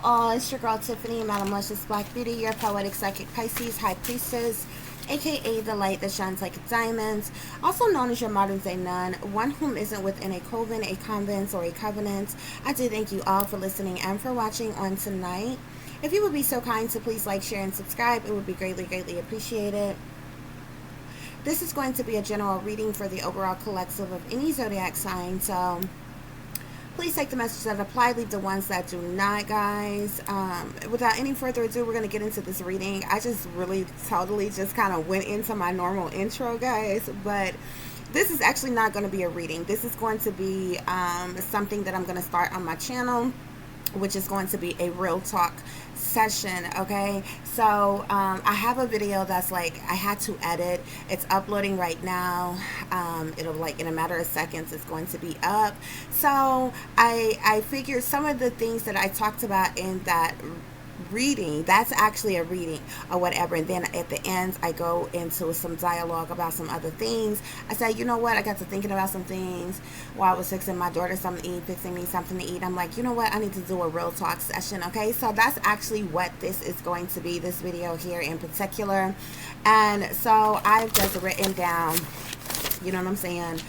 Hello all, it's your girl Tiffany, Madam Luscious Black Beauty, your poetic psychic Pisces High Priestess, aka the light that shines like a diamond, also known as your modern day nun, one whom isn't within a coven, a convent, or a covenant. I do thank you all for listening and for watching on tonight. If you would be so kind to please like, share, and subscribe, it would be greatly appreciated. This is going to be a general reading for the overall collective of any zodiac sign, so please take the messages that apply, leave the ones that do not, guys. Without any further ado, we're going to get into this reading. I just really totally just kind of went into my normal intro, guys, but this is actually not going to be a reading. This is going to be something that I'm going to start on my channel, which is going to be a real talk session. Okay, so I have a video that's like I had to edit. It's uploading right now. It'll, like, in a matter of seconds it's going to be up. So I figured some of the things that I talked about in that reading, that's actually a reading or whatever, and then at the end I go into some dialogue about some other things. I say, you know what, I got to thinking about some things while I was fixing my daughter something to eat, fixing me something to eat. I'm like, you know what, I need to do a real talk session. Okay, so that's actually what this is going to be, this video here in particular. And so I've just written down, you know what I'm saying,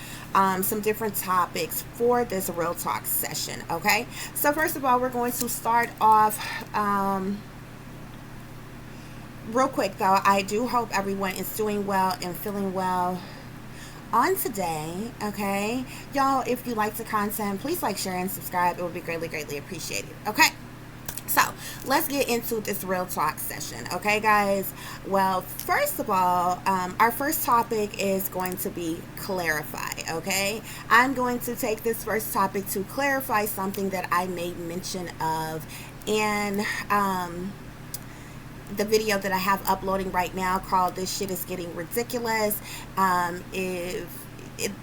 some different topics for this real talk session. Okay, so first of all, we're going to start off real quick though. I do hope everyone is doing well and feeling well on today. Okay, y'all, if you like the content, please like, share, and subscribe. It would be greatly appreciated. Okay, so let's get into this real talk session. Okay, guys. Well, first of all, our first topic is going to be clarify. Okay, I'm going to take this first topic to clarify something that I made mention of in the video that I have uploading right now called "This Shit Is Getting Ridiculous."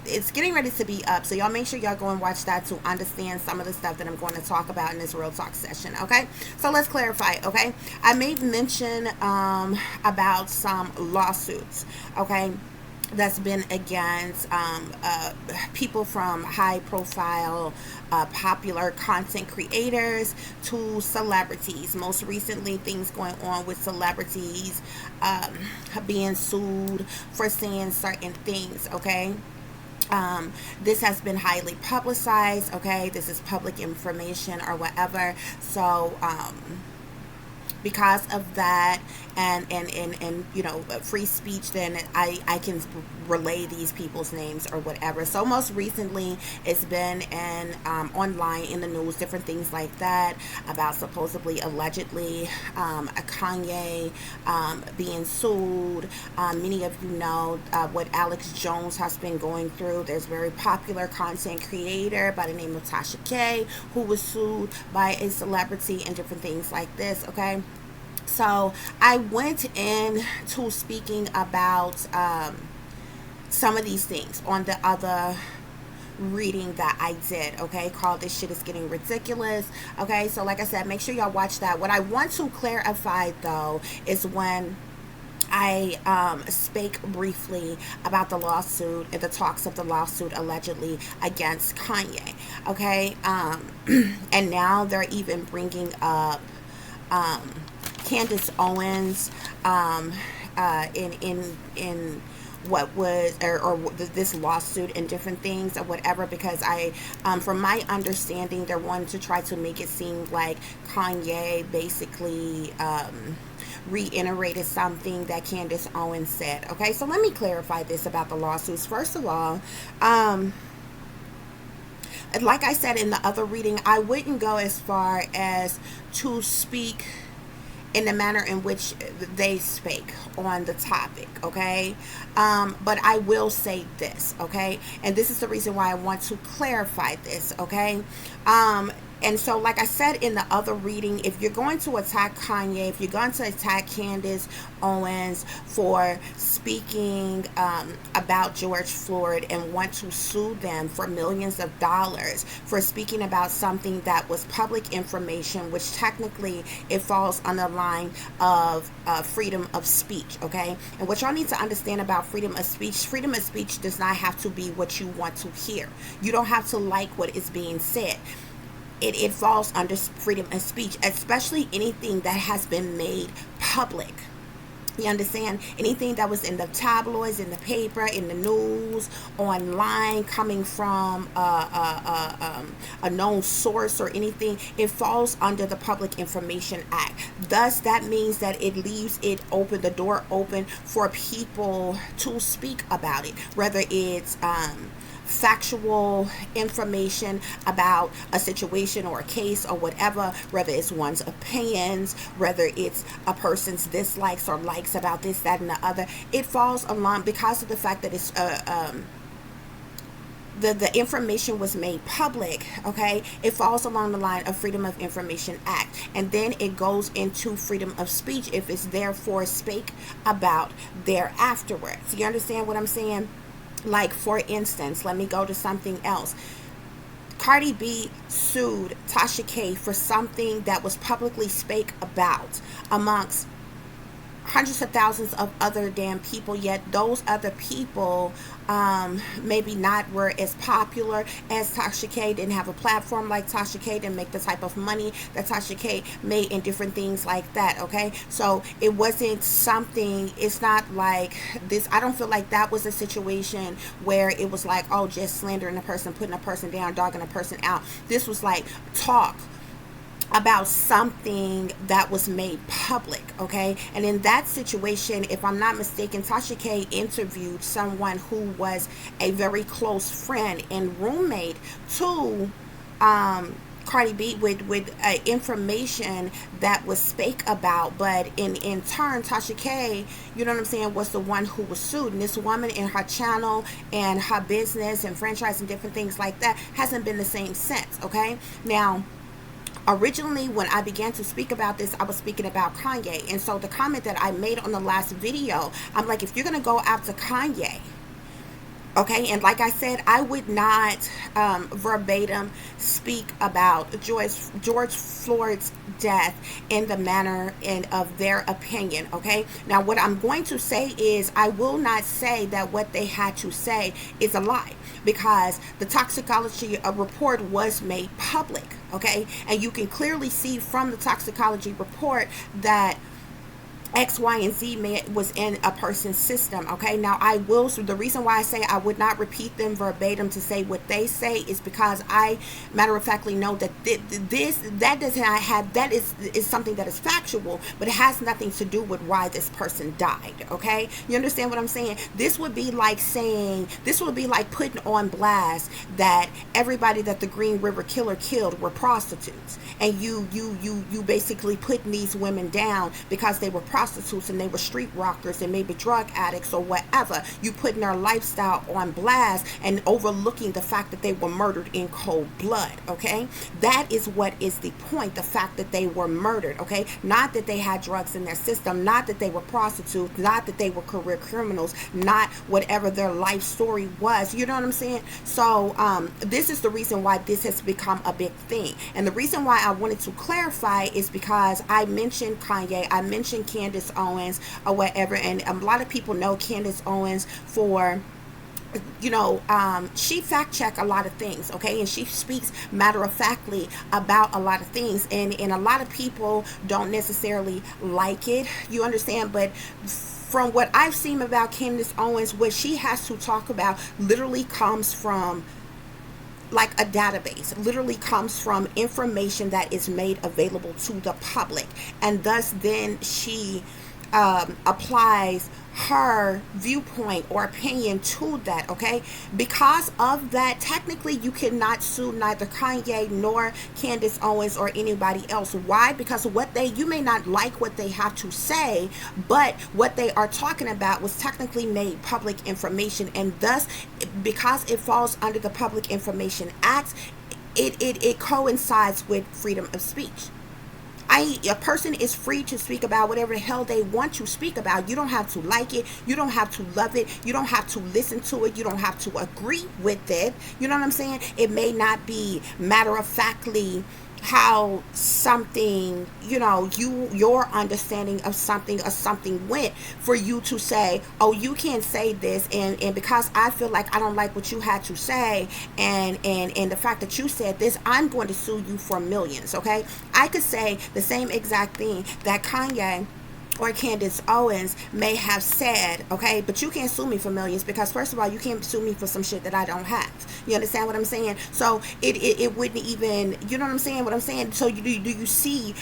It's getting ready to be up, so y'all make sure y'all go and watch that to understand some of the stuff that I'm going to talk about in this real talk session. Okay, so let's clarify. Okay, I made mention about some lawsuits, okay, that's been against people from high profile popular content creators to celebrities. Most recently, things going on with celebrities being sued for saying certain things. Okay, this has been highly publicized. Okay, this is public information or whatever. So because of that and you know, free speech, then I can relay these people's names or whatever. So most recently it's been in online in the news, different things like that, about supposedly allegedly a Kanye being sued. Many of you know what Alex Jones has been going through. There's a very popular content creator by the name of Tasha K who was sued by a celebrity and different things like this. Okay, so I went into speaking about some of these things on the other reading that I did, okay, called "This Shit Is Getting Ridiculous." Okay, so like I said, make sure y'all watch that. What I want to clarify though is when I spake briefly about the lawsuit and the talks of the lawsuit allegedly against Kanye. Okay, and now they're even bringing up Candace Owens in what was or this lawsuit and different things or whatever, because from my understanding, they're wanting to try to make it seem like Kanye basically reiterated something that Candace Owens said. Okay, so let me clarify this about the lawsuits. First of all, like I said in the other reading, I wouldn't go as far as to speak in the manner in which they spake on the topic. Okay, but I will say this. Okay, and this is the reason why I want to clarify this. Okay, and so, like I said in the other reading, if you're going to attack Kanye, if you're going to attack Candace Owens for speaking about George Floyd and want to sue them for millions of dollars for speaking about something that was public information, which technically it falls on the line of freedom of speech. Okay, and what y'all need to understand about freedom of speech does not have to be what you want to hear. You don't have to like what is being said. it falls under freedom of speech, especially anything that has been made public. You understand? Anything that was in the tabloids, in the paper, in the news, online, coming from a known source or anything, it falls under the Public Information Act. Thus, that means that it leaves it open, the door open for people to speak about it, whether it's factual information about a situation or a case or whatever, whether it's one's opinions, whether it's a person's dislikes or likes about this, that, and the other. It falls along because of the fact that it's the information was made public. Okay, it falls along the line of Freedom of Information Act, and then it goes into freedom of speech if it's therefore spake about there afterwards. You understand what I'm saying? Like, for instance, let me go to something else. Cardi B sued Tasha K for something that was publicly spake about amongst hundreds of thousands of other damn people, yet those other people maybe not were as popular as Tasha K, didn't have a platform like Tasha K, didn't make the type of money that Tasha K made in different things like that. Okay, so it wasn't something, it's not like this. I don't feel like that was a situation where it was like, oh, just slandering a person, putting a person down, dogging a person out. This was like talk about something that was made public. Okay, and in that situation, if I'm not mistaken, Tasha K interviewed someone who was a very close friend and roommate to Cardi B with information that was spake about, but in turn, Tasha K, you know what I'm saying, was the one who was sued. And this woman, in her channel and her business and franchise and different things like that, hasn't been the same since. Okay, now, originally, when I began to speak about this, I was speaking about Kanye. And so the comment that I made on the last video, I'm like, if you're going to go after Kanye, okay, and like I said, I would not verbatim speak about George Floyd's death in the manner and of their opinion. Okay, now what I'm going to say is, I will not say that what they had to say is a lie, because the toxicology report was made public. Okay, and you can clearly see from the toxicology report that X, Y, and Z was in a person's system. Okay, now I will, so the reason why I say I would not repeat them verbatim to say what they say is because I matter of factly know that that does not have, that is something that is factual, but it has nothing to do with why this person died. Okay, you understand what I'm saying? This would be like saying, this would be like putting on blast that everybody that the Green River Killer killed were prostitutes, and you basically putting these women down because they were prostitutes and they were street rockers and maybe drug addicts or whatever. You putting their lifestyle on blast and overlooking the fact that they were murdered in cold blood. Okay, that is what is the point, the fact that they were murdered. Okay, not that they had drugs in their system, not that they were prostitutes, not that they were career criminals, not whatever their life story was. You know what I'm saying? So this is the reason why this has become a big thing, and the reason why I wanted to clarify is because I mentioned Kanye, I mentioned Candace Owens or whatever, and a lot of people know Candace Owens for, you know, she fact check a lot of things. Okay, and she speaks matter of factly about a lot of things, and a lot of people don't necessarily like it, you understand, but from what I've seen about Candace Owens, what she has to talk about literally comes from like a database, literally comes from information that is made available to the public, and thus then she applies her viewpoint or opinion to that. Okay, because of that, technically you cannot sue neither Kanye nor Candace Owens or anybody else. Why? Because what they, you may not like what they have to say, but what they are talking about was technically made public information, and thus, because it falls under the Public Information Act, it coincides with freedom of speech. A person is free to speak about whatever the hell they want to speak about. You don't have to like it. You don't have to love it. You don't have to listen to it. You don't have to agree with it. You know what I'm saying? It may not be matter of factly how something, your understanding of something or something went, for you to say, oh, you can't say this, and because I feel like I don't like what you had to say, and the fact that you said this, I'm going to sue you for millions. Okay, I could say the same exact thing that Kanye or Candace Owens may have said, okay, but you can't sue me for millions, because first of all, you can't sue me for some shit that I don't have. You understand what I'm saying? So it wouldn't even, you know what I'm saying? What I'm saying. So do you see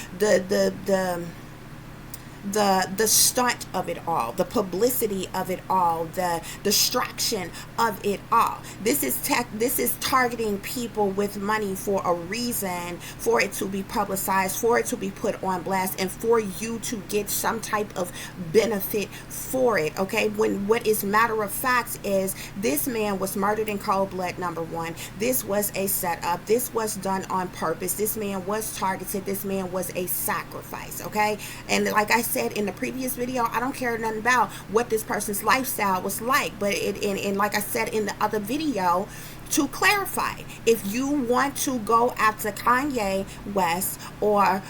the stunt of it all, the publicity of it all, the distraction of it all? This is targeting people with money for a reason, for it to be publicized, for it to be put on blast, and for you to get some type of benefit for it. Okay, when what is matter of fact is, this man was murdered in cold blood. Number one, this was a setup. This was done on purpose. This man was targeted. This man was a sacrifice. Okay, and like I said in the previous video, I don't care nothing about what this person's lifestyle was like, but and like I said in the other video, to clarify, if you want to go after Kanye West or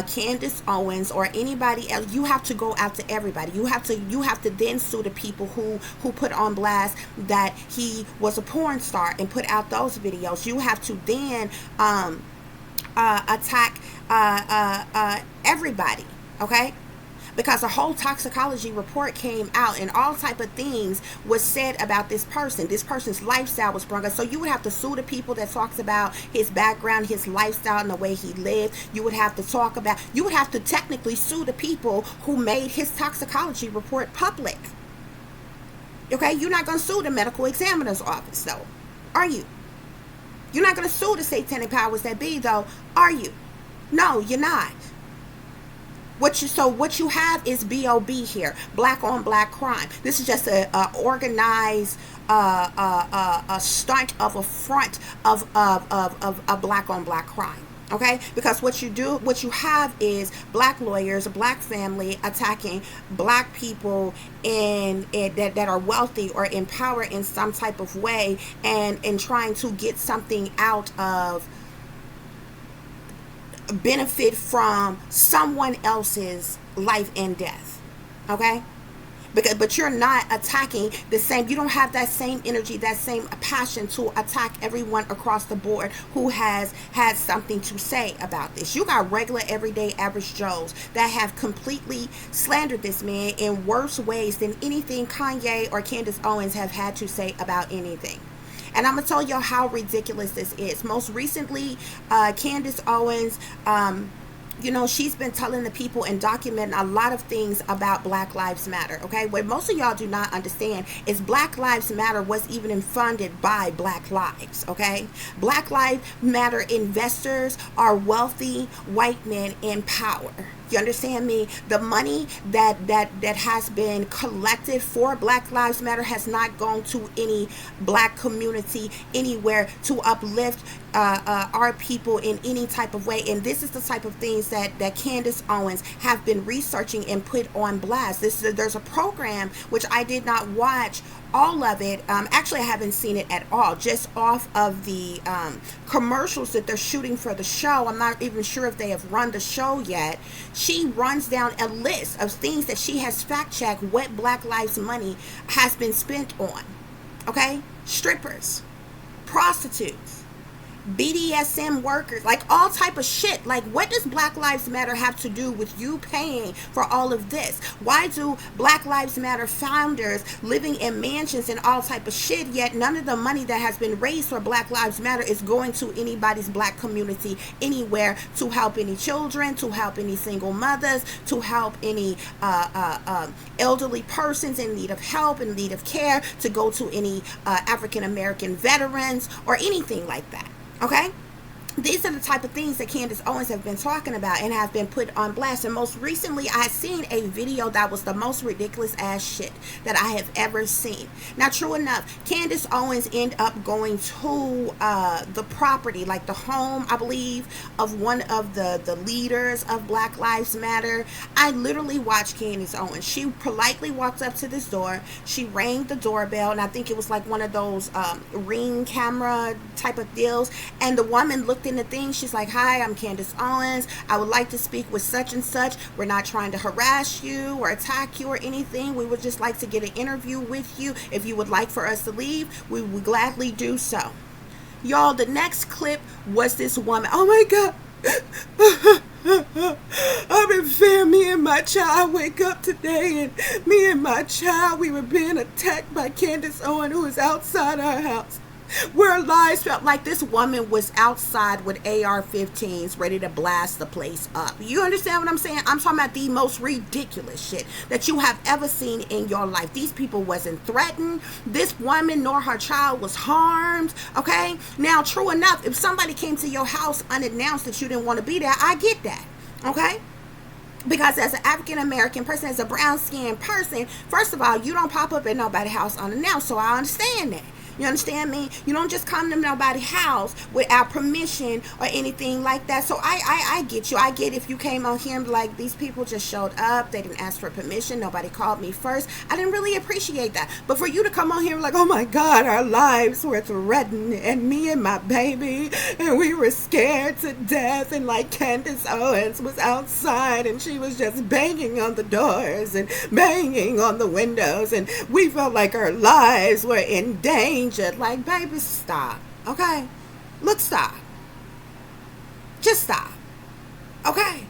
Candace Owens or anybody else, you have to go after everybody. You have to then sue the people who put on blast that he was a porn star and put out those videos. You have to then attack everybody. Okay, because a whole toxicology report came out and all type of things was said about this person. This person's lifestyle was brought up. So you would have to sue the people that talks about his background, his lifestyle, and the way he lived. You would have to technically sue the people who made his toxicology report public. Okay, you're not going to sue the medical examiner's office, though, are you? You're not going to sue the satanic powers that be, though, are you? No, you're not. What you have is BOB here, black on black crime. This is just a organized a stunt of a front of a black on black crime. Okay, because what you have is black lawyers, a black family attacking black people that are wealthy or in power in some type of way, and trying to get something out of, benefit from someone else's life and death. Okay, but you're not attacking the same. You don't have that same energy, that same passion to attack everyone across the board who has had something to say about this. You got regular, everyday, average Joes that have completely slandered this man in worse ways than anything Kanye or Candace Owens have had to say about anything. And I'm going to tell y'all how ridiculous this is. Most recently, Candace Owens, she's been telling the people and documenting a lot of things about Black Lives Matter. Okay, what most of y'all do not understand is Black Lives Matter was even funded by Black Lives. Okay, Black Lives Matter investors are wealthy white men in power. You understand me? The money that has been collected for Black Lives Matter has not gone to any black community anywhere to uplift our people in any type of way. And this is the type of things that Candace Owens have been researching and put on blast. There's a program which I did not watch all of it. Actually, I haven't seen it at all, just off of the commercials that they're shooting for the show. I'm not even sure if they have run the show yet. She runs down a list of things that she has fact-checked what Black Lives money has been spent on. Okay? Strippers, prostitutes, BDSM workers, like all type of shit. Like, what does Black Lives Matter have to do with you paying for all of this? Why do Black Lives Matter founders living in mansions and all type of shit, yet none of the money that has been raised for Black Lives Matter is going to anybody's black community anywhere to help any children, to help any single mothers, to help any elderly persons in need of help, in need of care, to go to any African American veterans or anything like that? Okay? These are the type of things that Candace Owens have been talking about and have been put on blast. And most recently, I seen a video that was the most ridiculous ass shit that I have ever seen. Now, true enough, Candace Owens ended up going to the property, like the home, I believe, of one of the leaders of Black Lives Matter. I literally watched Candace Owens. She politely walked up to this door. She rang the doorbell, and I think it was like one of those Ring camera type of deals. And the woman looked walked in the thing, she's like, "Hi, I'm Candace Owens. I would like to speak with such and such. We're not trying to harass you or attack you or anything. We would just like to get an interview with you. If you would like for us to leave, we would gladly do so." Y'all, the next clip was this woman. Oh my God. I've been fearing me and my child. Wake up today and me and my child, we were being attacked by Candace Owen, who is outside our house. Where lives felt like this woman was outside with AR-15s ready to blast the place up. You understand what I'm saying? I'm talking about the most ridiculous shit that you have ever seen in your life. These people wasn't threatened. This woman nor her child was harmed. Okay? Now, true enough, if somebody came to your house unannounced that you didn't want to be there, I get that. Okay? Because as an African American person, as a brown skinned person, first of all, you don't pop up at nobody's house unannounced, so I understand that. You understand me? You don't just come to nobody's house without permission or anything like that. So I get you. I get if you came on here and like, these people just showed up. They didn't ask for permission. Nobody called me first. I didn't really appreciate that. But for you to come on here like, oh my God, our lives were threatened and me and my baby, and we were scared to death, and like Candace Owens was outside and she was just banging on the doors and banging on the windows, and we felt like our lives were in danger. Like, baby, stop. Okay? Look, stop. Just stop. Okay?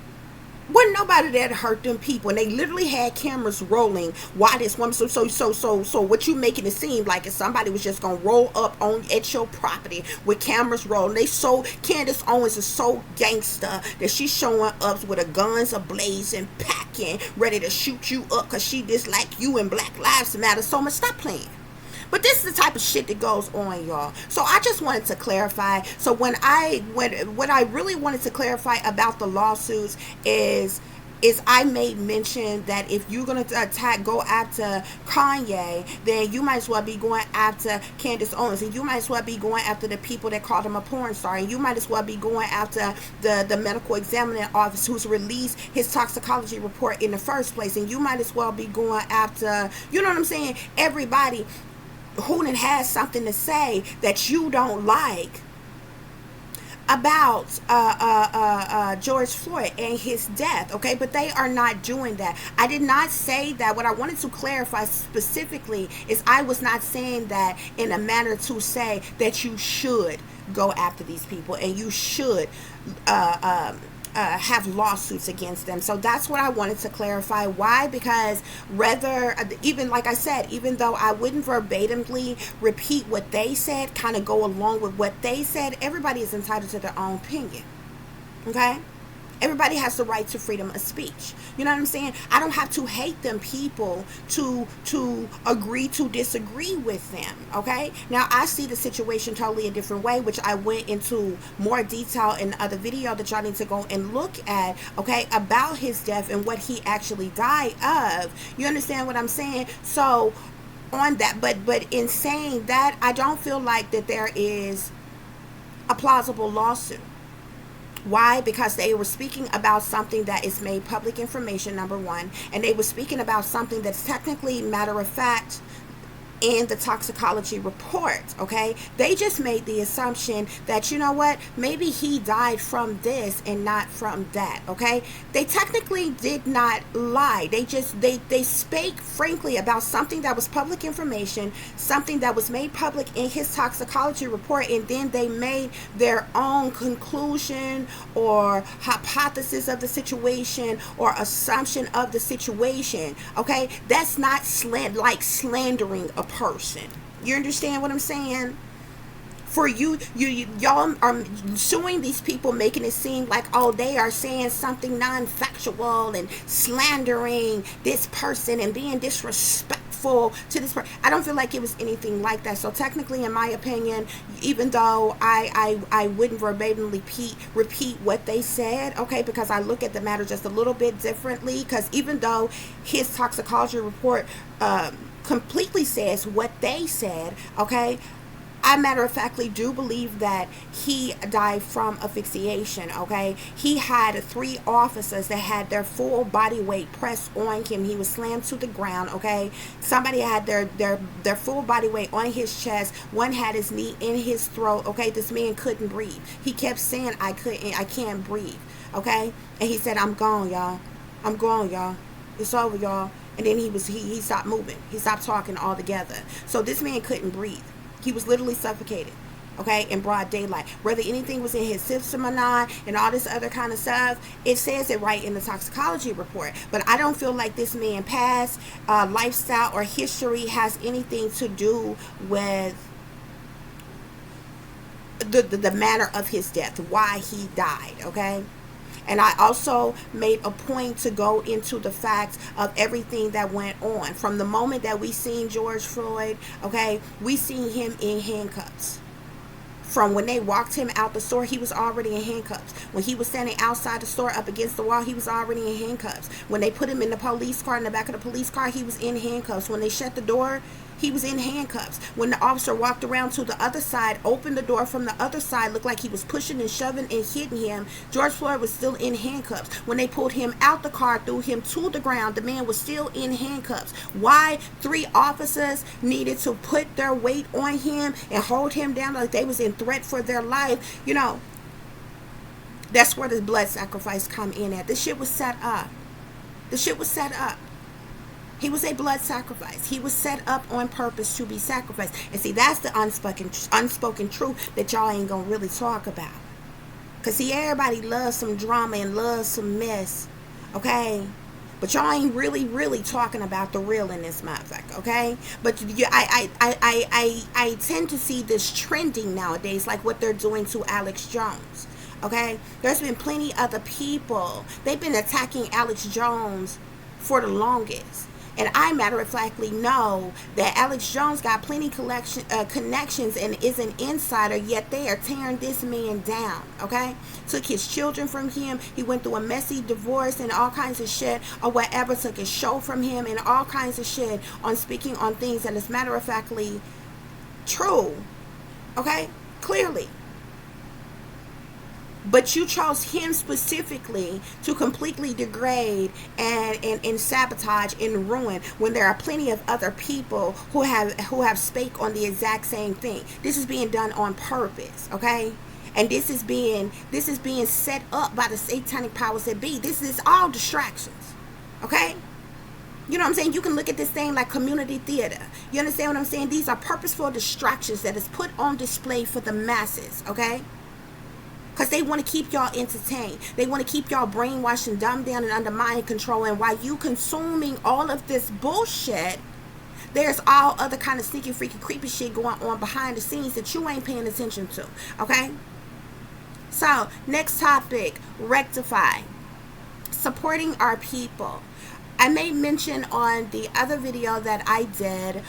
Wasn't nobody there to hurt them people, and they literally had cameras rolling while this woman. So what you making it seem like if somebody was just gonna roll up on at your property with cameras rolling? They so Candace Owens is so gangster that she's showing up with her guns ablaze and packing, ready to shoot you up because she dislike you and Black Lives Matter so much. Stop playing. But this is the type of shit that goes on, y'all. So I just wanted to clarify. So what I really wanted to clarify about the lawsuits is I made mention that if you're going to go after Kanye, then you might as well be going after Candace Owens, and you might as well be going after the people that called him a porn star, and you might as well be going after the medical examining office who's released his toxicology report in the first place, and you might as well be going after, you know what I'm saying, everybody who has something to say that you don't like about George Floyd and his death, okay? But they are not doing that. I did not say that. What I wanted to clarify specifically is I was not saying that in a manner to say that you should go after these people and you should have lawsuits against them. So that's what I wanted to clarify. Why? Because even like I said, even though I wouldn't verbatimly repeat what they said, kind of go along with what they said, everybody is entitled to their own opinion. Okay? Everybody has the right to freedom of speech. You know what I'm saying? I don't have to hate them people to agree to disagree with them. Okay? Now, I see the situation totally a different way, which I went into more detail in the other video that y'all need to go and look at, okay, about his death and what he actually died of. You understand what I'm saying? So, on that, but in saying that, I don't feel like that there is a plausible lawsuit. Why? Because they were speaking about something that is made public information, number one, and they were speaking about something that's technically matter of fact in the toxicology report, okay? They just made the assumption that, you know what, maybe he died from this and not from that, okay? They technically did not lie. They spake frankly about something that was public information, something that was made public in his toxicology report, and then they made their own conclusion or hypothesis of the situation or assumption of the situation, okay? That's not slandering a person. You understand what I'm saying? For y'all are suing these people, making it seem like, oh, they are saying something non-factual and slandering this person and being disrespectful to this person. I don't feel like it was anything like that. So technically, in my opinion, even though I wouldn't verbatimly repeat what they said, okay, because I look at the matter just a little bit differently, because even though his toxicology report completely says what they said, okay, I matter of factly do believe that he died from asphyxiation. Okay, he had 3 officers that had their full body weight pressed on him. He was slammed to the ground. Okay, somebody had their full body weight on his chest. One had his knee in his throat. Okay, this man couldn't breathe. He kept saying, I can't breathe. Okay, and he said, I'm gone, y'all. I'm gone, y'all. It's over, y'all. And then he stopped moving. He stopped talking altogether. So this man couldn't breathe. He was literally suffocated, okay, in broad daylight. Whether anything was in his system or not and all this other kind of stuff, it says it right in the toxicology report. But I don't feel like this man's past lifestyle or history has anything to do with the manner of his death, why he died, okay? And I also made a point to go into the facts of everything that went on. From the moment that we seen George Floyd, okay, we seen him in handcuffs. From when they walked him out the store, he was already in handcuffs. When he was standing outside the store up against the wall, he was already in handcuffs. When they put him in the police car, in the back of the police car, he was in handcuffs. When they shut the door, he was in handcuffs. When the officer walked around to the other side, opened the door from the other side, looked like he was pushing and shoving and hitting him, George Floyd was still in handcuffs. When they pulled him out the car, threw him to the ground, the man was still in handcuffs. Why 3 officers needed to put their weight on him and hold him down like they was in threat for their life, you know, that's where the blood sacrifice come in at. This shit was set up. The shit was set up. He was a blood sacrifice. He was set up on purpose to be sacrificed. And see, that's the unspoken truth that y'all ain't gonna really talk about. Because see, everybody loves some drama and loves some mess, okay? But y'all ain't really talking about the real in this motherfucker, okay? But I tend to see this trending nowadays, like what they're doing to Alex Jones, okay? There's been plenty other people. They've been attacking Alex Jones for the longest. And I matter of factly know that Alex Jones got plenty connections and is an insider, yet they are tearing this man down, okay? Took his children from him. He went through a messy divorce and all kinds of shit or whatever. Took his show from him and all kinds of shit on speaking on things that is matter of factly true, okay? Clearly. But you chose him specifically to completely degrade and sabotage and ruin when there are plenty of other people who have spake on the exact same thing. This is being done on purpose, okay? And this is being set up by the satanic powers that be. This is all distractions, okay? You know what I'm saying? You can look at this thing like community theater. You understand what I'm saying? These are purposeful distractions that is put on display for the masses, okay? Because they want to keep y'all entertained. They want to keep y'all brainwashed and dumbed down and under mind control. And while you consuming all of this bullshit, there's all other kind of sneaky, freaky, creepy shit going on behind the scenes that you ain't paying attention to. Okay? So, next topic, rectify. Supporting our people. I made mention on the other video that I did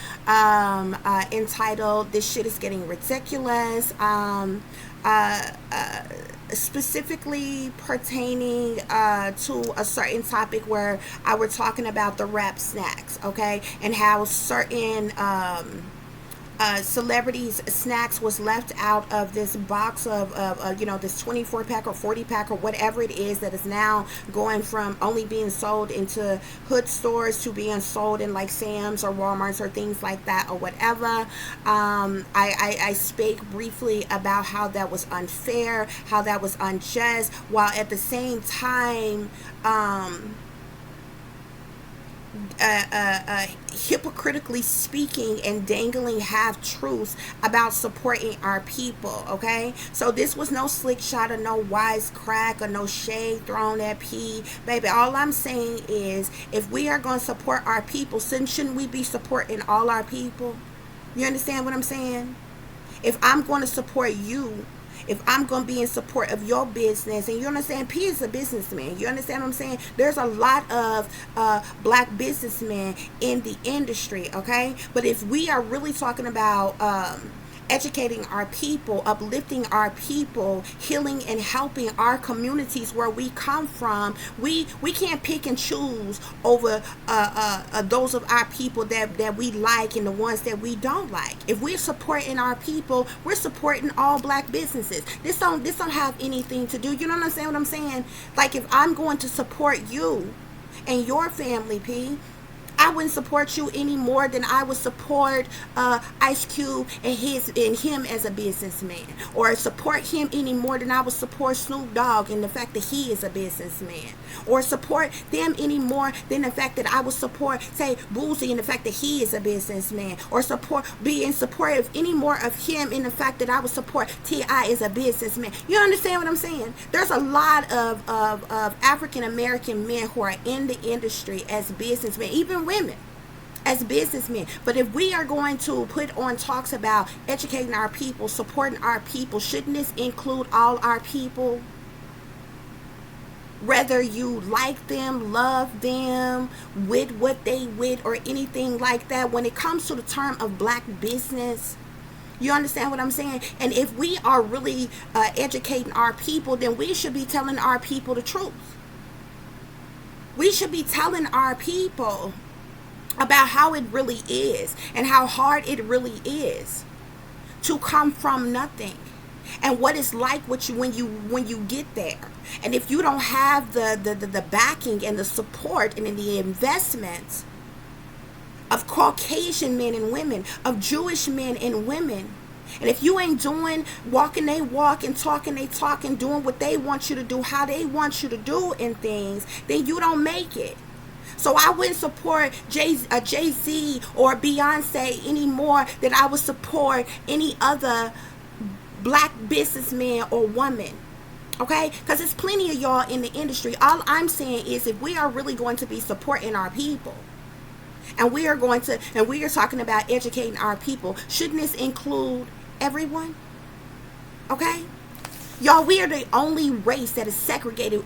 entitled "This Shit Is Getting Ridiculous," specifically pertaining to a certain topic where I were talking about the rap snacks, okay, and how certain celebrities snacks was left out of this box of you know, this 24 pack or 40 pack or whatever it is that is now going from only being sold into hood stores to being sold in like Sam's or Walmart's or things like that or whatever. I spake briefly about how that was unfair, how that was unjust, while at the same time hypocritically speaking and dangling half truths about supporting our people, okay? So this was no slick shot or no wise crack or no shade thrown at P. Baby, all I'm saying is if we are going to support our people, shouldn't we be supporting all our people? You understand what I'm saying? If I'm going to support you, if I'm going to be in support of your business, and you understand, P is a businessman. You understand what I'm saying? There's a lot of black businessmen in the industry, okay? But if we are really talking about educating our people, uplifting our people, healing and helping our communities where we come from. We can't pick and choose over those of our people that we like and the ones that we don't like. If we're supporting our people, we're supporting all black businesses. This don't have anything to do. You know what I'm saying? Like, if I'm going to support you and your family, P, I wouldn't support you any more than I would support Ice Cube and him as a businessman, or support him any more than I would support Snoop Dogg and the fact that he is a businessman, or support them any more than the fact that I would support, say, Boosie and the fact that he is a businessman, or be in support of any more of him in the fact that I would support T.I. as a businessman. You understand what I'm saying? There's a lot of African American men who are in the industry as businessmen, even women as businessmen. But if we are going to put on talks about educating our people, supporting our people, shouldn't this include all our people? Whether you like them, love them, with what they with, or anything like that, when it comes to the term of black business, you understand what I'm saying? And if we are really educating our people, then we should be telling our people the truth. We should be telling our people about how it really is and how hard it really is to come from nothing, and what it's like when you get there. And if you don't have the backing and the support and the investments of Caucasian men and women, of Jewish men and women, and if you ain't walking they walk and talking they talk and doing what they want you to do, how they want you to do and things, then you don't make it. So I wouldn't support Jay-Z or Beyonce any more than I would support any other black businessman or woman. Okay? Because there's plenty of y'all in the industry. All I'm saying is, if we are really going to be supporting our people, and we are talking about educating our people, shouldn't this include everyone? Okay? Y'all, we are the only race that is segregated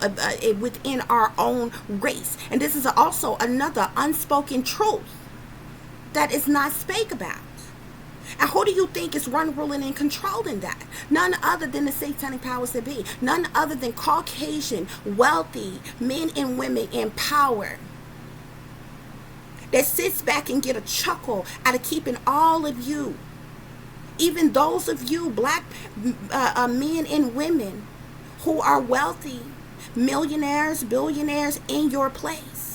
within our own race. And this is also another unspoken truth that is not spoke about. And who do you think is ruling and controlling that? None other than the satanic powers that be. None other than Caucasian, wealthy men and women in power that sits back and get a chuckle out of keeping all of you, even those of you black men and women who are wealthy, millionaires, billionaires, in your place.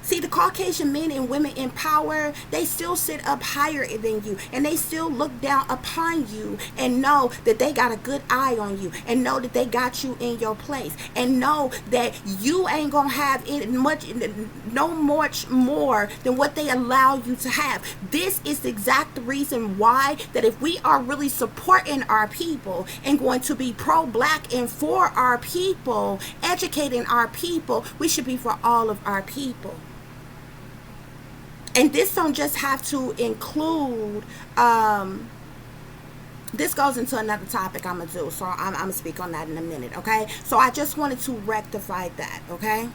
See, the Caucasian men and women in power, they still sit up higher than you, and they still look down upon you and know that they got a good eye on you, and know that they got you in your place, and know that you ain't gonna have much more than what they allow you to have. This is the exact reason why that if we are really supporting our people and going to be pro-black and for our people, educating our people, we should be for all of our people. And this don't just have to include, this goes into another topic I'm going to do. So I'm going to speak on that in a minute, okay? So I just wanted to rectify that, okay?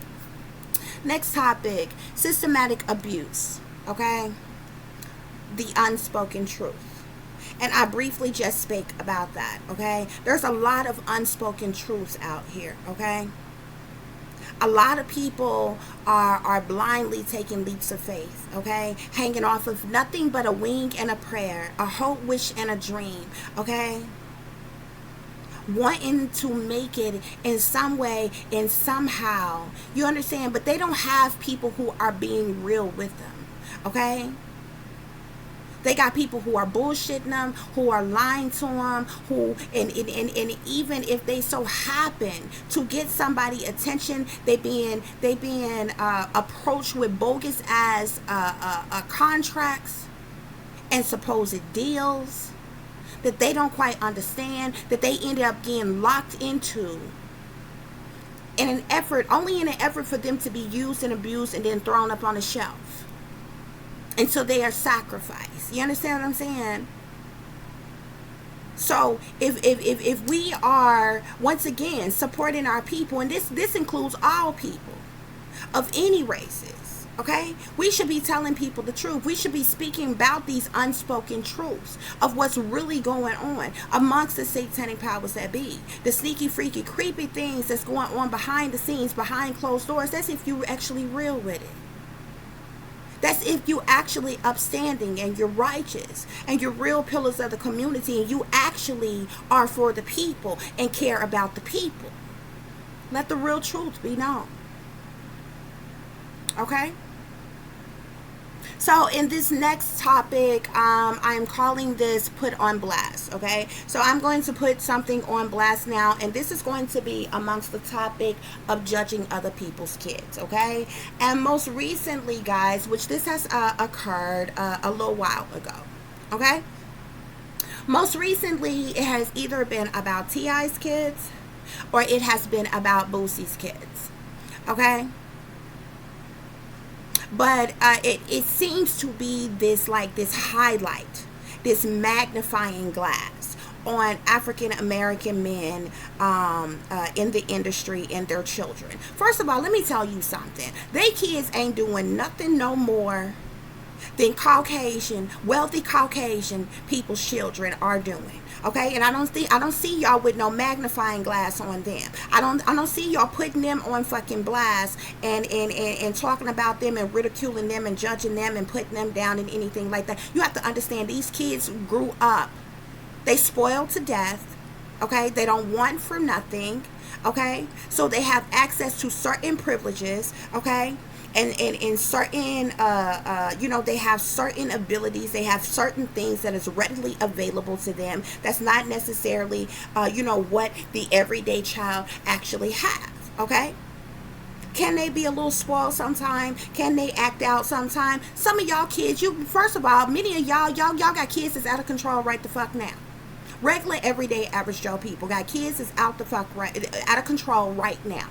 Next topic, systematic abuse, okay? The unspoken truth. And I briefly just spoke about that, okay? There's a lot of unspoken truths out here, okay? A lot of people are blindly taking leaps of faith, okay? Hanging off of nothing but a wink and a prayer, a hope, wish, and a dream, okay? Wanting to make it in some way and somehow, you understand? But they don't have people who are being real with them, okay? They got people who are bullshitting them, who are lying to them, and even if they so happen to get somebody attention, they being approached with bogus as contracts and supposed deals that they don't quite understand, that they ended up getting locked into in an effort for them to be used and abused and then thrown up on a shelf until they are sacrificed. You understand what I'm saying? So if we are, once again, supporting our people, and this includes all people of any races, Okay? We should be telling people the truth. We should be speaking about these unspoken truths of what's really going on amongst the satanic powers that be. The sneaky, freaky, creepy things that's going on behind the scenes, behind closed doors. That's if you're actually real with it. That's if you actually upstanding and you're righteous and you're real pillars of the community and you actually are for the people and care about the people. Let the real truth be known. Okay? So in this next topic, I'm calling this put on blast. Okay, so I'm going to put something on blast now, and this is going to be amongst the topic of judging other people's kids. Okay, and most recently, guys, which this has occurred a little while ago. Okay, most recently it has either been about T.I.'s kids or it has been about Boosie's kids. Okay, but it seems to be this highlight, this magnifying glass on African American men in the industry and their children. First of all, let me tell you something. They kids ain't doing nothing no more than wealthy Caucasian people's children are doing. Okay, and I don't see y'all with no magnifying glass on them. I don't see y'all putting them on fucking blast and talking about them and ridiculing them and judging them and putting them down and anything like that. You have to understand, these kids grew up, they spoiled to death. Okay, they don't want for nothing. Okay, so they have access to certain privileges. Okay, and in certain they have certain abilities, they have certain things that is readily available to them that's not necessarily what the everyday child actually have. Okay, can they be a little spoiled sometime? Can they act out sometime? Some of y'all kids, first of all, many of y'all got kids that's out of control right the fuck now. Regular everyday average Joe people got kids that's out of control right now,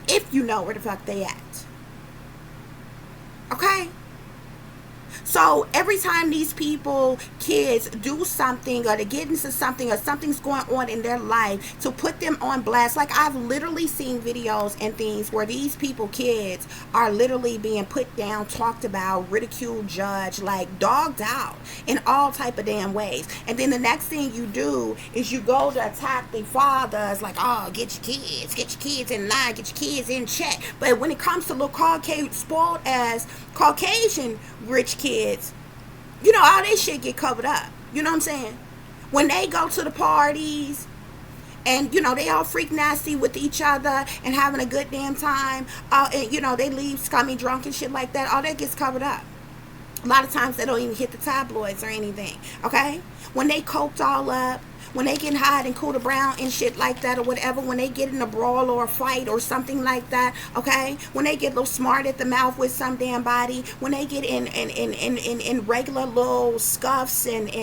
if you know where the fuck they at. Okay? So every time these kids do something or they get into something or something's going on in their life, to put them on blast, like I've literally seen videos and things where these kids are literally being put down, talked about, ridiculed, judged, like dogged out in all type of damn ways. And then the next thing you do is you go to attack the fathers, like, oh, get your kids in line, get your kids in check. But when it comes to little spoiled as Caucasian rich kids, all this shit get covered up. You know what I'm saying? When they go to the parties and they all freak nasty with each other and having a good damn time, and they leave scummy drunk and shit like that, all that gets covered up. A lot of times they don't even hit the tabloids or anything. Okay, when they coked all up, when they get high and cool to brown and shit like that or whatever, when they get in a brawl or a fight or something like that, okay, when they get a little smart at the mouth with some damn body, when they get in regular little scuffs and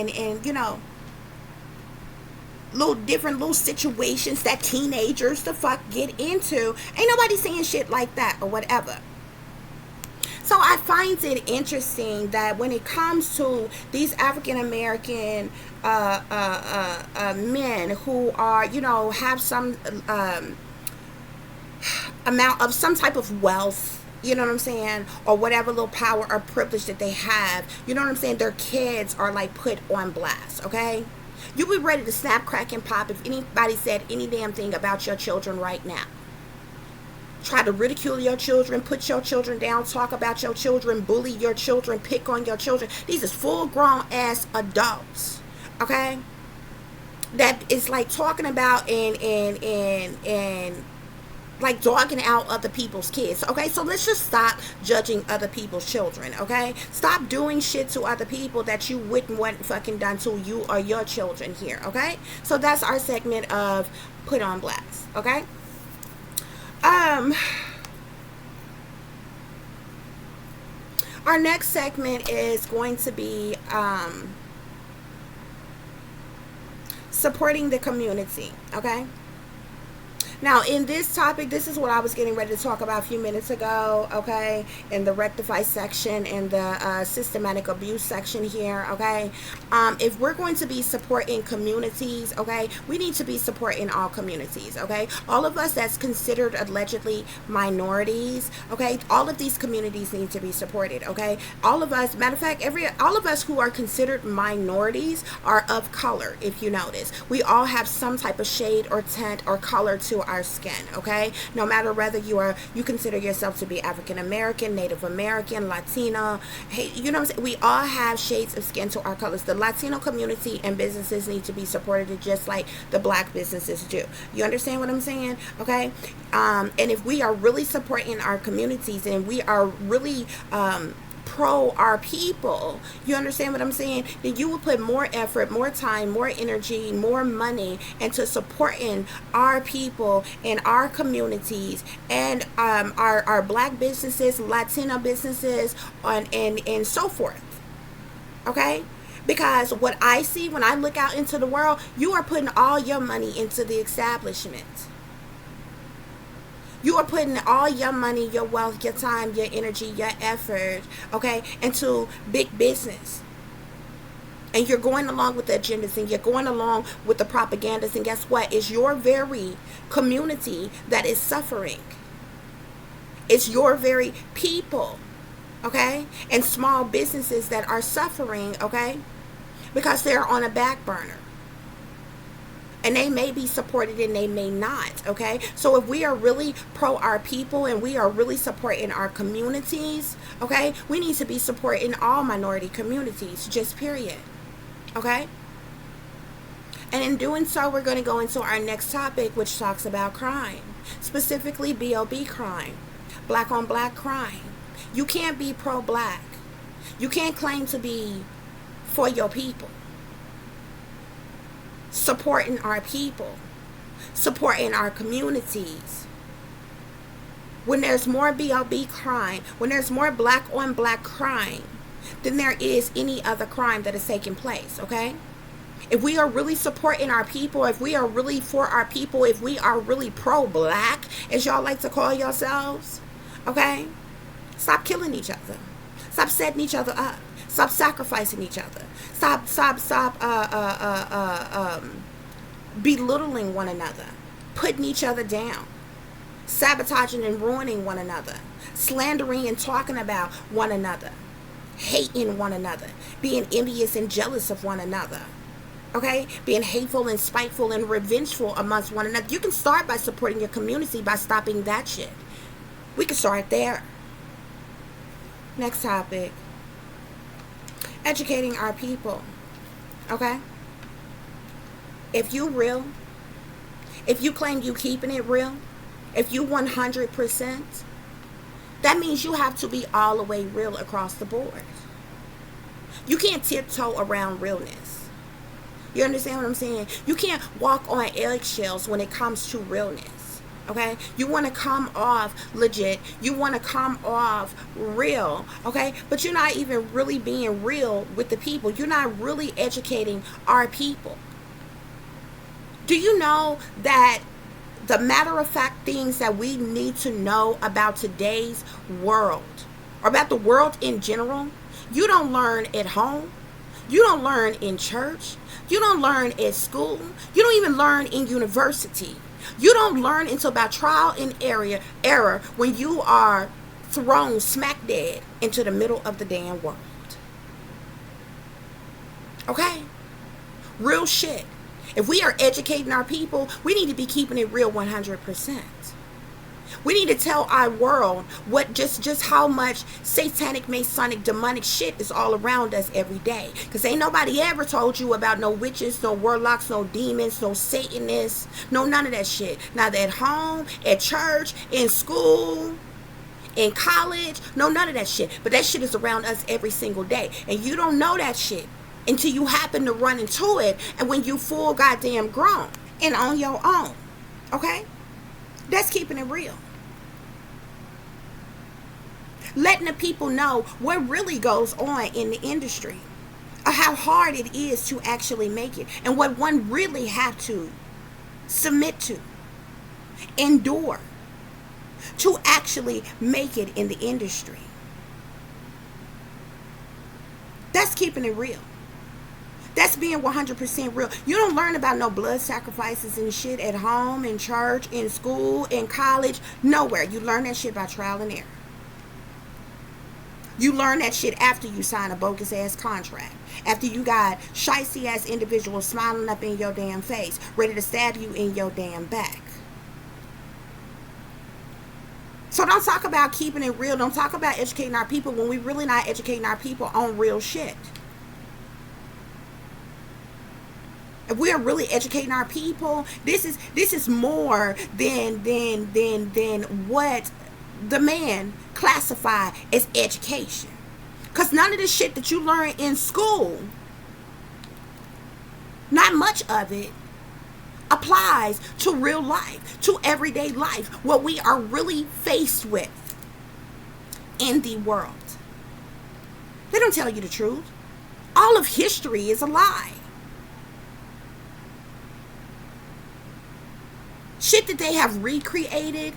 little different little situations that teenagers the fuck get into, ain't nobody saying shit like that or whatever. So I find it interesting that when it comes to these African American men who are, have some amount of some type of wealth, you know what I'm saying, or whatever little power or privilege that they have, you know what I'm saying, their kids are like put on blast. Okay, you be ready to snap, crack, and pop if anybody said any damn thing about your children right now. Try to ridicule your children, put your children down, talk about your children, bully your children, pick on your children. These is full-grown ass adults, okay? That is like talking about and like dogging out other people's kids. Okay, so let's just stop judging other people's children. Okay, stop doing shit to other people that you wouldn't want fucking done to you or your children here. Okay, so that's our segment of put on blast. Okay. Our next segment is going to be supporting the community. Okay, Now, in this topic, this is what I was getting ready to talk about a few minutes ago, okay? In the rectify section, in the systematic abuse section here, okay? If we're going to be supporting communities, okay, we need to be supporting all communities, okay? All of us that's considered allegedly minorities, okay? All of these communities need to be supported, okay? All of us, matter of fact, all of us who are considered minorities are of color, if you notice. We all have some type of shade or tint or color to our skin, okay? No matter whether you consider yourself to be African American, Native American, Latino, hey, you know what I'm saying? We all have shades of skin to our colors. The Latino community and businesses need to be supported just like the black businesses do. You understand what I'm saying? Okay? And if we are really supporting our communities and we are really pro our people, you understand what I'm saying, then you will put more effort, more time, more energy, more money into supporting our people and our communities and our black businesses, Latino businesses, and so forth. Okay? Because what I see when I look out into the world, you are putting all your money into the establishment. You are putting all your money, your wealth, your time, your energy, your effort, okay, into big business. And you're going along with the agendas and you're going along with the propagandas. And guess what? It's your very community that is suffering. It's your very people, okay, and small businesses that are suffering, okay, because they're on a back burner. And they may be supported and they may not, okay? So if we are really pro our people and we are really supporting our communities, okay, we need to be supporting all minority communities, just period, okay? And in doing so, we're going to go into our next topic, which talks about crime, specifically BOB crime, black on black crime. You can't be pro-black. You can't claim to be for your people. Supporting our people, supporting our communities. When there's more BLB crime, when there's more black on black crime than there is any other crime that is taking place, okay? If we are really supporting our people, if we are really for our people, if we are really pro-black, as y'all like to call yourselves, okay? Stop killing each other. Stop setting each other up. Stop sacrificing each other. Stop belittling one another, putting each other down, sabotaging and ruining one another, slandering and talking about one another, hating one another, being envious and jealous of one another, okay? Being hateful and spiteful and revengeful amongst one another. You can start by supporting your community by stopping that shit. We can start there. Next topic. Educating our people, okay? If you real, if you claim you keeping it real, if you 100%, that means you have to be all the way real across the board. You can't tiptoe around realness. You understand what I'm saying? You can't walk on eggshells when it comes to realness. Okay, you want to come off legit, you want to come off real, okay, but you're not even really being real with the people. You're not really educating our people. Do you know that the matter of fact things that we need to know about today's world, or about the world in general, you don't learn at home, you don't learn in church, you don't learn at school, you don't even learn in university. You don't learn until about trial and error when you are thrown smack dead into the middle of the damn world. Okay? Real shit. If we are educating our people, we need to be keeping it real 100%. We need to tell our world what just how much satanic, masonic, demonic shit is all around us every day. Because ain't nobody ever told you about no witches, no warlocks, no demons, no satanists, no none of that shit. Neither at home, at church, in school, in college, no none of that shit. But that shit is around us every single day. And you don't know that shit until you happen to run into it and when you full goddamn grown and on your own. Okay? That's keeping it real. Letting the people know what really goes on in the industry, or how hard it is to actually make it, and what one really have to submit to. endure to actually make it in the industry. That's keeping it real. That's being 100% real. You don't learn about no blood sacrifices and shit at home, in church, in school, in college, nowhere. You learn that shit by trial and error. You learn that shit after you sign a bogus ass contract. After you got shicey ass individuals smiling up in your damn face, ready to stab you in your damn back. So don't talk about keeping it real. Don't talk about educating our people when we really not educating our people on real shit. If we are really educating our people, this is more than what the man classified as education. Because none of the shit that you learn in school, not much of it, applies to real life, to everyday life, what we are really faced with in the world. They don't tell you the truth. All of history is a lie. Shit that they have recreated,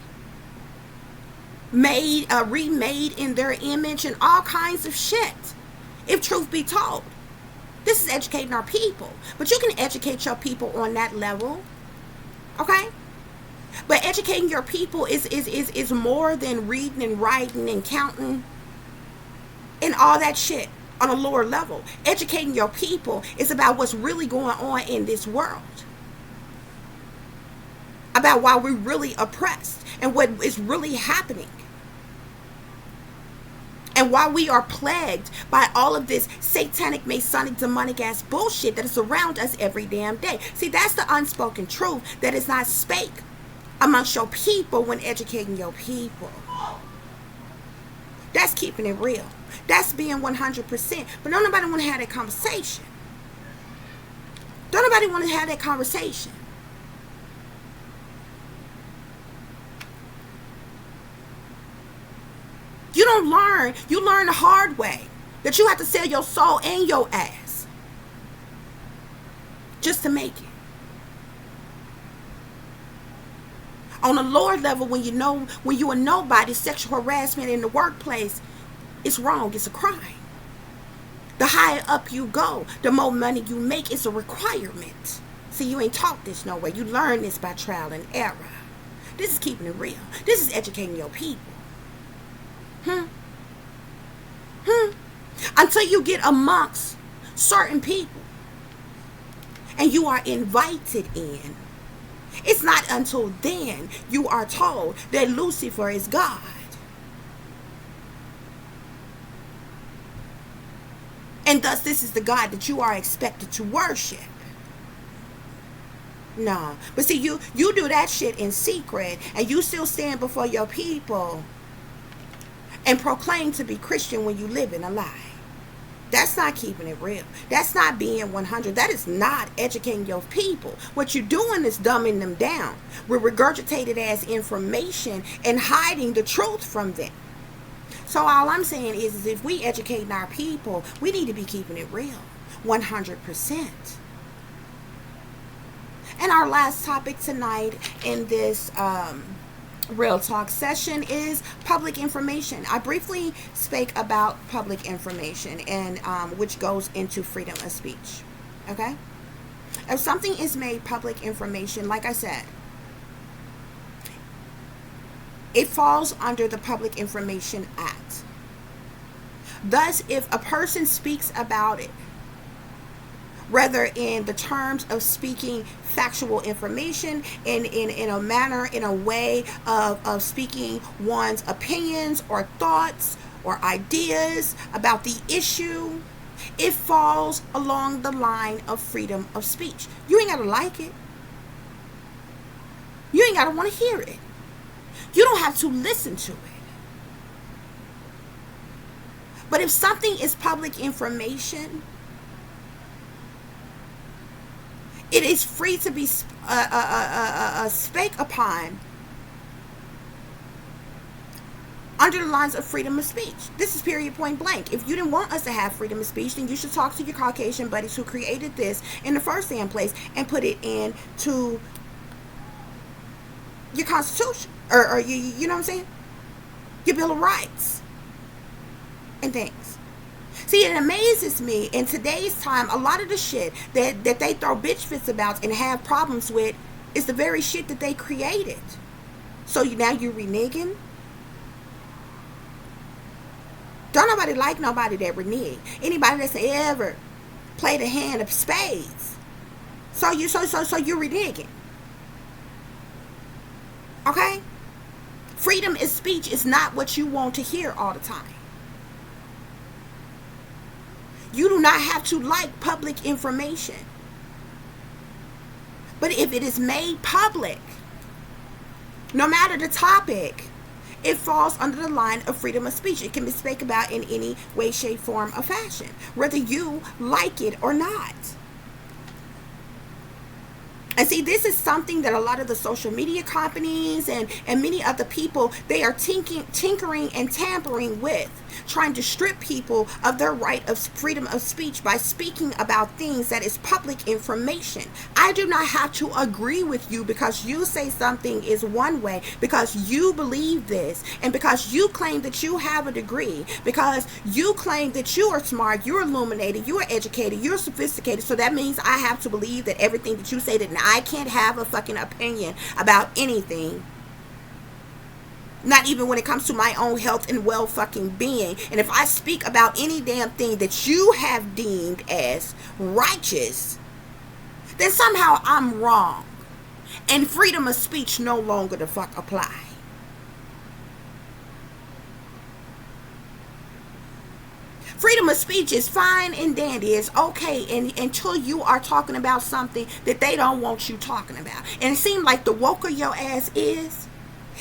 remade in their image, and all kinds of shit. If truth be told, this is educating our people. But you can educate your people on that level, okay? But educating your people is more than reading and writing and counting and all that shit on a lower level. Educating your people is about what's really going on in this world. About why we're really oppressed and what is really happening. And why we are plagued by all of this satanic, masonic, demonic ass bullshit that is around us every damn day. See, that's the unspoken truth that is not spake amongst your people when educating your people. That's keeping it real. That's being 100%. But don't nobody want to have that conversation. Don't nobody want to have that conversation. You don't learn. You learn the hard way. That you have to sell your soul and your ass. Just to make it. On a lower level, when you are nobody, sexual harassment in the workplace is wrong. It's a crime. The higher up you go, the more money you make. It's a requirement. See, you ain't taught this nowhere. You learn this by trial and error. This is keeping it real. This is educating your people. Until you get amongst certain people and you are invited in, it's not until then you are told that Lucifer is God. And thus this is the God that you are expected to worship. No. But see, you do that shit in secret and you still stand before your people and proclaim to be Christian when you live in a lie. That's not keeping it real. That's not being 100. That is not educating your people. What you're doing is dumbing them down with regurgitated as information and hiding the truth from them. So all I'm saying is if we educating our people, we need to be keeping it real. 100%. And our last topic tonight in this Real Talk session is public information. I briefly spake about public information and which goes into freedom of speech. Okay? If something is made public information, like I said, it falls under the Public Information Act. Thus, if a person speaks about it, whether in the terms of speaking factual information, in a manner, in a way of speaking one's opinions or thoughts or ideas about the issue, it falls along the line of freedom of speech. You ain't got to like it. You ain't got to want to hear it. You don't have to listen to it. But if something is public information, it is free to be spake upon under the lines of freedom of speech. This is period, point blank. If you didn't want us to have freedom of speech, then you should talk to your Caucasian buddies who created this in the first damn place and put it into your Constitution, or you know what I'm saying? Your Bill of Rights and things. See, it amazes me in today's time, a lot of the shit that they throw bitch fits about and have problems with is the very shit that they created. So now you're reneging? Don't nobody like nobody that renege. Anybody that's ever played a hand of spades. So you're reneging. Okay? Freedom of speech is not what you want to hear all the time. You do not have to like public information. But if it is made public, no matter the topic, it falls under the line of freedom of speech. It can be spoken about in any way, shape, form, or fashion, whether you like it or not. And see, this is something that a lot of the social media companies and many other people, they are tinkering and tampering with, trying to strip people of their right of freedom of speech by speaking about things that is public information. I do not have to agree with you because you say something is one way, because you believe this, and because you claim that you have a degree, because you claim that you are smart, you're illuminated, you are educated, you're sophisticated. So that means I have to believe that everything that you say, that I can't have a fucking opinion about anything. Not even when it comes to my own health and well fucking being. And if I speak about any damn thing that you have deemed as righteous, then somehow I'm wrong. And freedom of speech no longer the fuck apply. Freedom of speech is fine and dandy. It's okay until you are talking about something that they don't want you talking about. And it seems like the woker your ass is,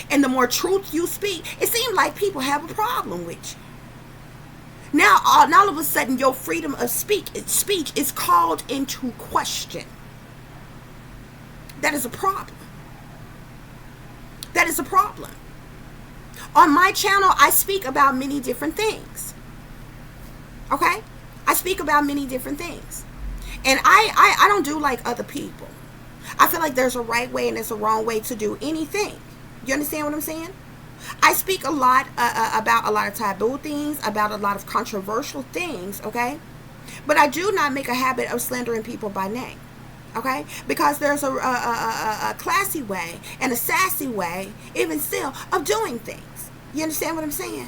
and the more truth you speak, it seems like people have a problem with you. Now all of a sudden, your freedom of speech is called into question. That is a problem. That is a problem. On my channel, I speak about many different things. Okay? I speak about many different things. And I don't do like other people. I feel like there's a right way and there's a wrong way to do anything. You understand what I'm saying? I speak a lot about a lot of taboo things, about a lot of controversial things, okay? But I do not make a habit of slandering people by name, okay? Because there's a classy way and a sassy way, even still, of doing things. You understand what I'm saying?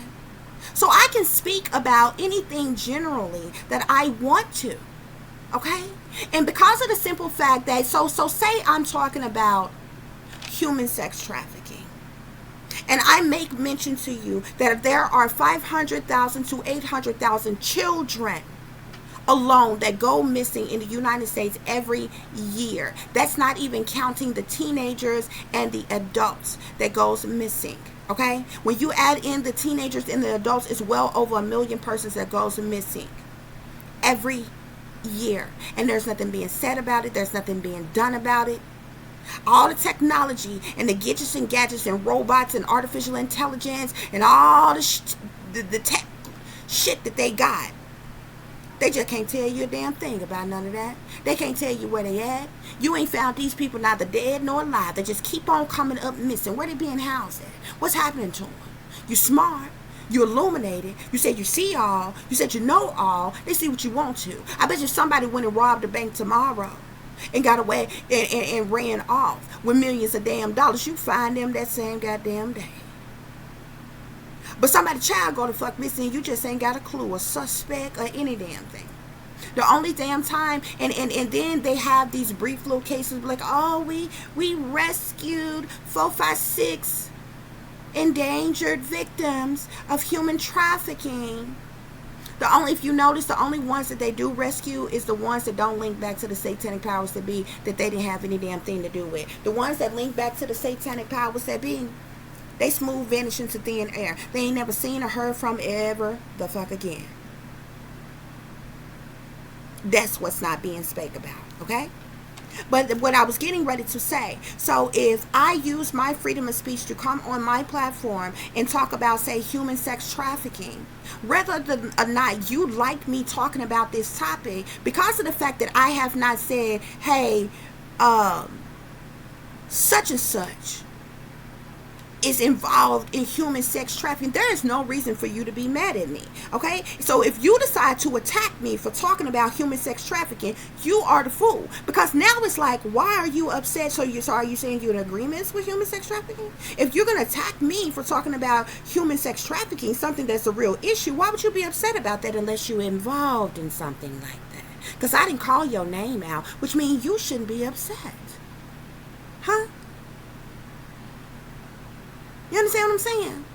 So I can speak about anything generally that I want to, okay? And because of the simple fact that, so say I'm talking about human sex trafficking. And I make mention to you that there are 500,000 to 800,000 children alone that go missing in the United States every year. That's not even counting the teenagers and the adults that goes missing. Okay? When you add in the teenagers and the adults, it's well over 1 million persons that goes missing every year. And there's nothing being said about it. There's nothing being done about it. All the technology and the gadgets and robots and artificial intelligence and all the tech shit that they got, they just can't tell you a damn thing about none of that. They can't tell you where they at. You ain't found these people neither dead nor alive. They just keep on coming up missing. Where they being housed at? What's happening to them? You smart. You illuminated. You said you see all. You said you know all. They see what you want to. I bet you somebody went and robbed a bank tomorrow and got away and ran off with millions of damn dollars. You find them that same goddamn day. But somebody's child go to fuck missing, you just ain't got a clue, a suspect, or any damn thing. The only damn time, and then they have these brief little cases like, oh, we rescued 4, 5, 6 endangered victims of human trafficking. If you notice, the only ones that they do rescue is the ones that don't link back to the satanic powers that be, that they didn't have any damn thing to do with. The ones that link back to the satanic powers that be, they smooth vanish into thin air. They ain't never seen or heard from ever the fuck again. That's what's not being spoke about, okay? But what I was getting ready to say, so if I use my freedom of speech to come on my platform and talk about, say, human sex trafficking, whether or not you like me talking about this topic, because of the fact that I have not said, hey, such and such is involved in human sex trafficking, there is no reason for you to be mad at me. Okay? So if you decide to attack me for talking about human sex trafficking, you are the fool. Because now it's like, why are you upset? So are you saying you're in agreement with human sex trafficking? If you're going to attack me for talking about human sex trafficking, something that's a real issue, why would you be upset about that unless you're involved in something like that? Because I didn't call your name out, which means you shouldn't be upset. Huh? You understand what I'm saying?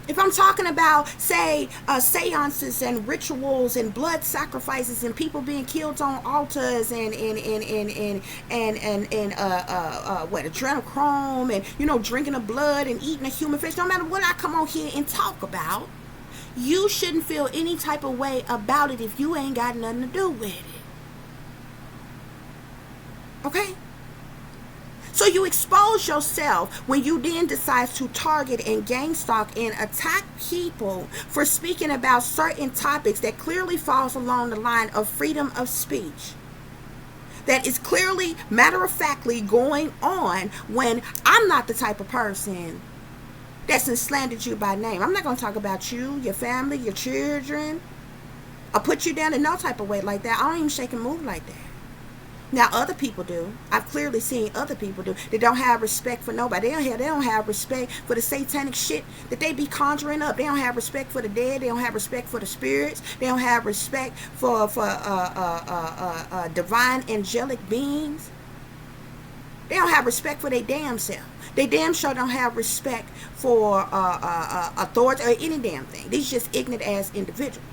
If I'm talking about, say, seances and rituals and blood sacrifices and people being killed on altars and adrenochrome and drinking of blood and eating a human fish, no matter what I come on here and talk about, you shouldn't feel any type of way about it if you ain't got nothing to do with it. Okay? So you expose yourself when you then decide to target and gang stalk and attack people for speaking about certain topics that clearly falls along the line of freedom of speech. That is clearly, matter-of-factly going on when I'm not the type of person that's slandered you by name. I'm not going to talk about you, your family, your children. I'll put you down in no type of way like that. I don't even shake and move like that. Now, other people do. I've clearly seen other people do. They don't have respect for nobody. They don't have respect for the satanic shit that they be conjuring up. They don't have respect for the dead. They don't have respect for the spirits. They don't have respect for divine angelic beings. They don't have respect for their damn self. They damn sure don't have respect for authority or any damn thing. These just ignorant ass individuals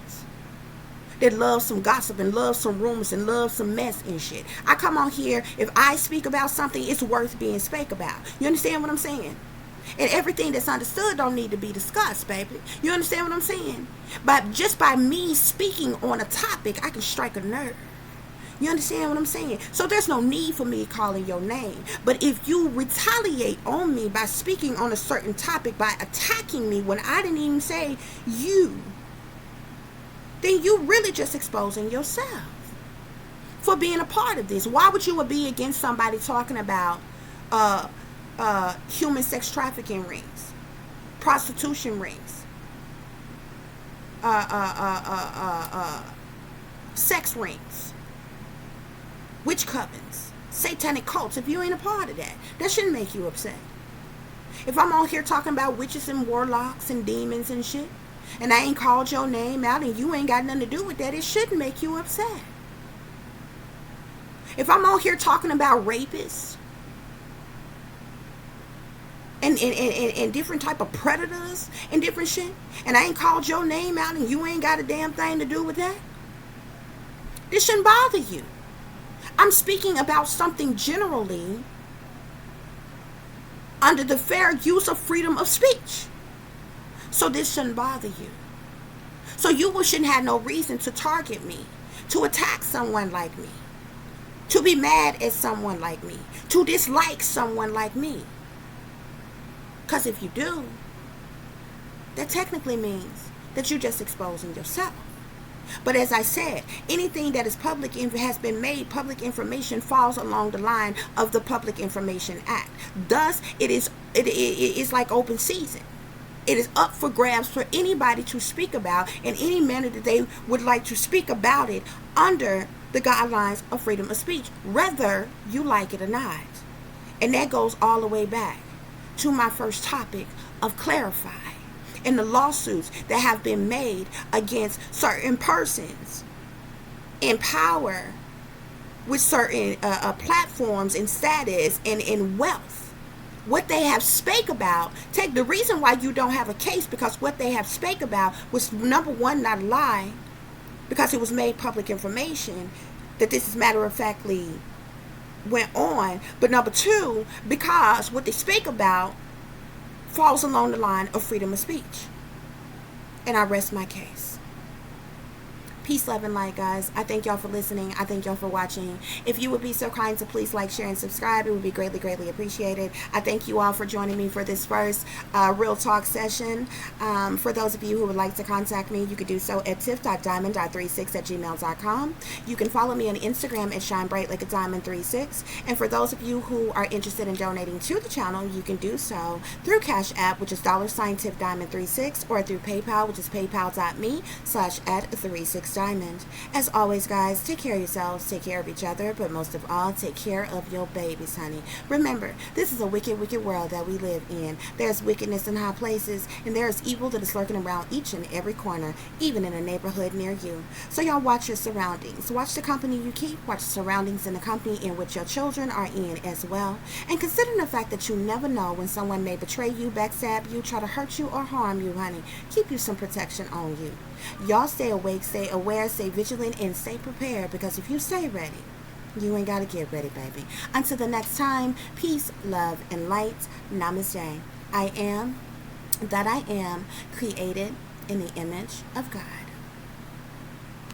that love some gossip and love some rumors and love some mess and shit. I come on here, if I speak about something, it's worth being spoke about. You understand what I'm saying? And everything that's understood don't need to be discussed, baby. You understand what I'm saying? But just by me speaking on a topic, I can strike a nerve. You understand what I'm saying? So there's no need for me calling your name. But if you retaliate on me by speaking on a certain topic, by attacking me when I didn't even say you, then you really just exposing yourself for being a part of this. Why would you be against somebody talking about human sex trafficking rings, prostitution rings, sex rings, witch covens, satanic cults? If you ain't a part of that, that shouldn't make you upset. If I'm on here talking about witches and warlocks and demons and shit, and I ain't called your name out and you ain't got nothing to do with that, it shouldn't make you upset. If I'm on here talking about rapists and different type of predators and different shit, and I ain't called your name out and you ain't got a damn thing to do with that, this shouldn't bother you. I'm speaking about something generally under the fair use of freedom of speech. So this shouldn't bother you. So you shouldn't have no reason to target me, to attack someone like me, to be mad at someone like me, to dislike someone like me. Because if you do, that technically means that you're just exposing yourself. But as I said, anything that is public has been made public information falls along the line of the Public Information Act. Thus, it is like open season. It is up for grabs for anybody to speak about in any manner that they would like to speak about it under the guidelines of freedom of speech, whether you like it or not. And that goes all the way back to my first topic of clarify and the lawsuits that have been made against certain persons in power with certain platforms and status and in wealth. What they have spake about, take the reason why you don't have a case, because what they have spake about was, number one, not a lie, because it was made public information that this is matter-of-factly went on. But number two, because what they spake about falls along the line of freedom of speech. And I rest my case. Peace, love, and light, guys. I thank y'all for listening. I thank y'all for watching. If you would be so kind to please like, share, and subscribe, it would be greatly, greatly appreciated. I thank you all for joining me for this first Real Talk session. For those of you who would like to contact me, you could do so at tiff.diamond.36@gmail.com. You can follow me on Instagram at shinebrightlikeadiamond36. And for those of you who are interested in donating to the channel, you can do so through CashApp, which is $tiffdiamond36, or through PayPal, which is paypal.me/@36diamond. As always, guys, take care of yourselves, take care of each other, but most of all, take care of your babies, honey. Remember, this is a wicked, wicked world that we live in. There's wickedness in high places, and there is evil that is lurking around each and every corner, even in a neighborhood near you. So y'all watch your surroundings. Watch the company you keep. Watch the surroundings and the company in which your children are in as well. And consider the fact that you never know when someone may betray you, backstab you, try to hurt you, or harm you, honey. Keep you some protection on you. Y'all stay awake, stay aware, stay vigilant, and stay prepared, because if you stay ready, you ain't got to get ready, baby. Until the next time, peace, love, and light. Namaste. I am that I am, created in the image of God.